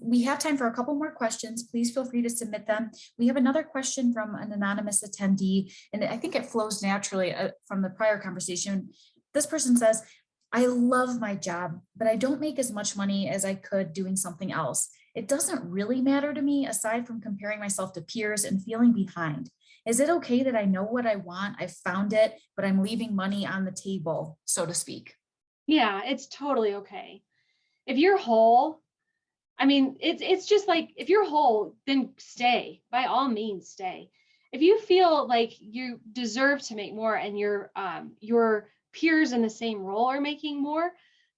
Speaker 1: We have time for a couple more questions. Please feel free to submit them. We have another question from an anonymous attendee, and I think it flows naturally from the prior conversation. This person says, I love my job, but I don't make as much money as I could doing something else. It doesn't really matter to me aside from comparing myself to peers and feeling behind. Is it okay that I know what I want? I've found it, but I'm leaving money on the table, so to speak?
Speaker 2: Yeah, it's totally okay. If you're whole, it's just like, if you're whole, then stay. By all means, stay. If you feel like you deserve to make more and your peers in the same role are making more,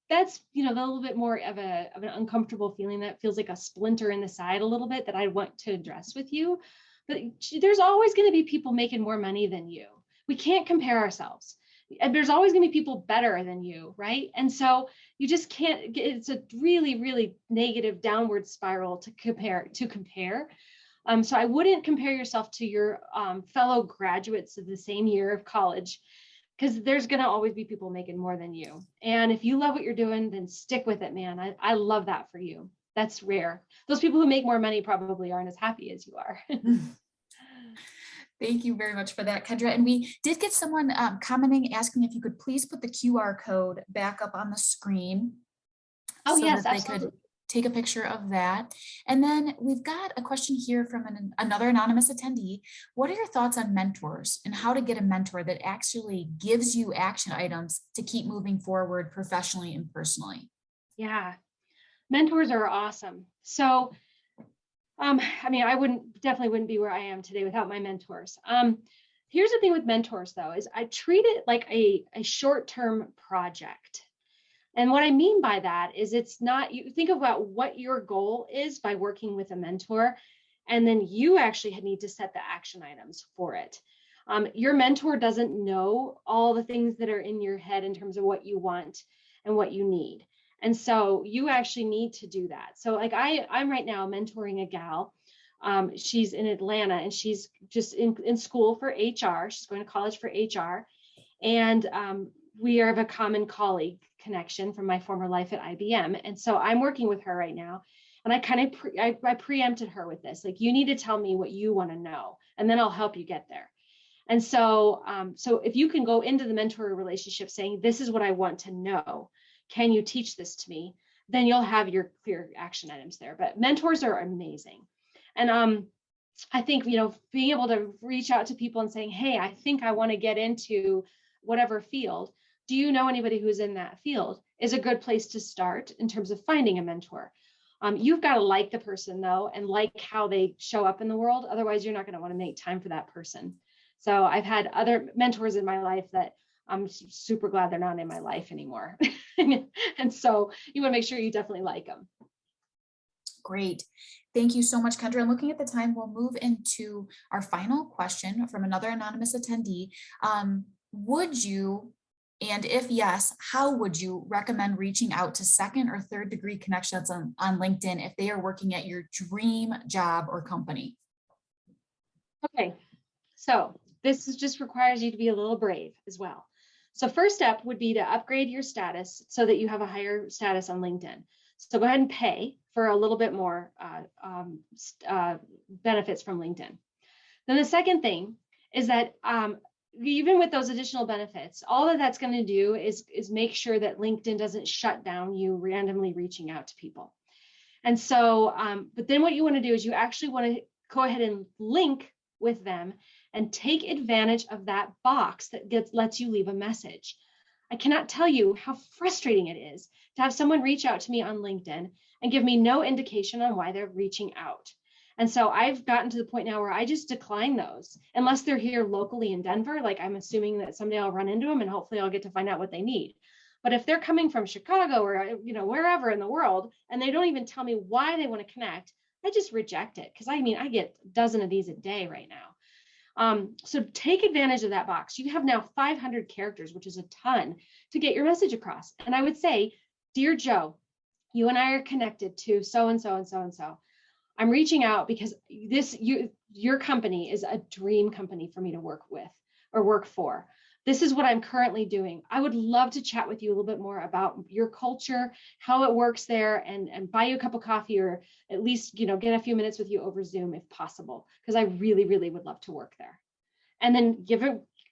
Speaker 2: that's a little bit more of an uncomfortable feeling. That feels like a splinter in the side a little bit that I want to address with you. But there's always going to be people making more money than you. We can't compare ourselves. And there's always going to be people better than you, right? And so you just can't. It's a really, really negative downward spiral to compare. So I wouldn't compare yourself to your fellow graduates of the same year of college, because there's going to always be people making more than you. And if you love what you're doing, then stick with it, man. I love that for you. That's rare. Those people who make more money probably aren't as happy as you are.
Speaker 1: Thank you very much for that, Kendra. And we did get someone commenting, asking if you could please put the QR code back up on the screen
Speaker 2: Oh,
Speaker 1: so
Speaker 2: yes,
Speaker 1: that they could
Speaker 2: absolutely.
Speaker 1: take a picture of that. And then we've got a question here from another anonymous attendee. What are your thoughts on mentors and how to get a mentor that actually gives you action items to keep moving forward professionally and personally?
Speaker 2: Yeah, mentors are awesome. So, I mean, I definitely wouldn't be where I am today without my mentors. Here's the thing with mentors though, is I treat it like a short-term project. And what I mean by that is it's not, you think about what your goal is by working with a mentor, and then you actually need to set the action items for it. Your mentor doesn't know all the things that are in your head in terms of what you want and what you need. And so you actually need to do that. So like I'm right now mentoring a gal. She's in Atlanta and she's just in school for HR. She's going to college for HR. And we have a common colleague connection from my former life at IBM. And so I'm working with her right now. And I kind of I preempted her with this, like, you need to tell me what you want to know, and then I'll help you get there. And so, so if you can go into the mentor relationship saying, this is what I want to know, can you teach this to me? Then you'll have your clear action items there. But mentors are amazing. And I think, being able to reach out to people and saying, hey, I think I want to get into whatever field. Do you know anybody who's in that field? Is a good place to start in terms of finding a mentor. You've got to like the person though, and like how they show up in the world. Otherwise, you're not going to want to make time for that person. So I've had other mentors in my life that I'm super glad they're not in my life anymore. And so you want to make sure you definitely like them.
Speaker 1: Great. Thank you so much, Kendra. And looking at the time, we'll move into our final question from another anonymous attendee. Would you, and if yes, how would you recommend reaching out to second or third degree connections on LinkedIn if they are working at your dream job or company?
Speaker 2: Okay, so this just requires you to be a little brave as well. So first step would be to upgrade your status so that you have a higher status on LinkedIn. So go ahead and pay for a little bit more benefits from LinkedIn. Then the second thing is that even with those additional benefits, all that that's going to do is make sure that LinkedIn doesn't shut down you randomly reaching out to people. And so, but then what you want to do is you actually want to go ahead and link with them and take advantage of that box that lets you leave a message. I cannot tell you how frustrating it is to have someone reach out to me on LinkedIn and give me no indication on why they're reaching out. And so I've gotten to the point now where I just decline those unless they're here locally in Denver. Like, I'm assuming that someday I'll run into them and hopefully I'll get to find out what they need. But if they're coming from Chicago or wherever in the world and they don't even tell me why they want to connect, I just reject it, because I get a dozen of these a day right now. So take advantage of that box. You have now 500 characters, which is a ton, to get your message across. And I would say, dear Joe, you and I are connected to so and so and so and so. I'm reaching out because your company is a dream company for me to work with or work for. This is what I'm currently doing. I would love to chat with you a little bit more about your culture, how it works there, and buy you a cup of coffee, or at least, get a few minutes with you over Zoom if possible, because I really, really would love to work there. And then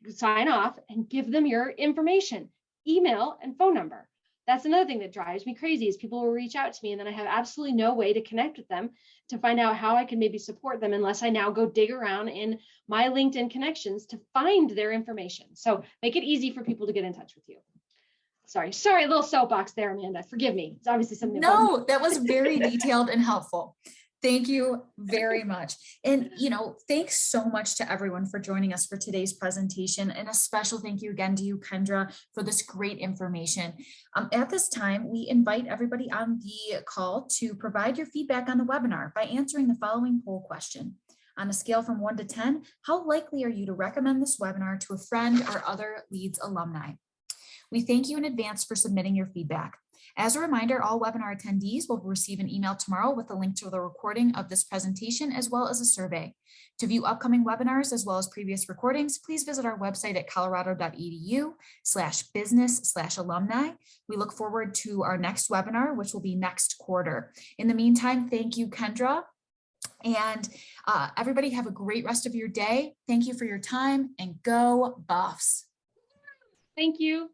Speaker 2: sign off and give them your information, email and phone number. That's another thing that drives me crazy, is people will reach out to me and then I have absolutely no way to connect with them to find out how I can maybe support them, unless I now go dig around in my LinkedIn connections to find their information. So make it easy for people to get in touch with you. Sorry, a little soapbox there, Amanda. Forgive me. It's obviously something.
Speaker 1: No, that was very detailed and helpful. Thank you very much. And, thanks so much to everyone for joining us for today's presentation. And a special thank you again to you, Kendra, for this great information. At this time, we invite everybody on the call to provide your feedback on the webinar by answering the following poll question. On a scale from 1 to 10, how likely are you to recommend this webinar to a friend or other Leeds alumni? We thank you in advance for submitting your feedback. As a reminder, all webinar attendees will receive an email tomorrow with a link to the recording of this presentation, as well as a survey. To view upcoming webinars, as well as previous recordings, please visit our website at colorado.edu/business/alumni. We look forward to our next webinar, which will be next quarter. In the meantime, thank you, Kendra. And everybody have a great rest of your day. Thank you for your time, and go Buffs.
Speaker 2: Thank you.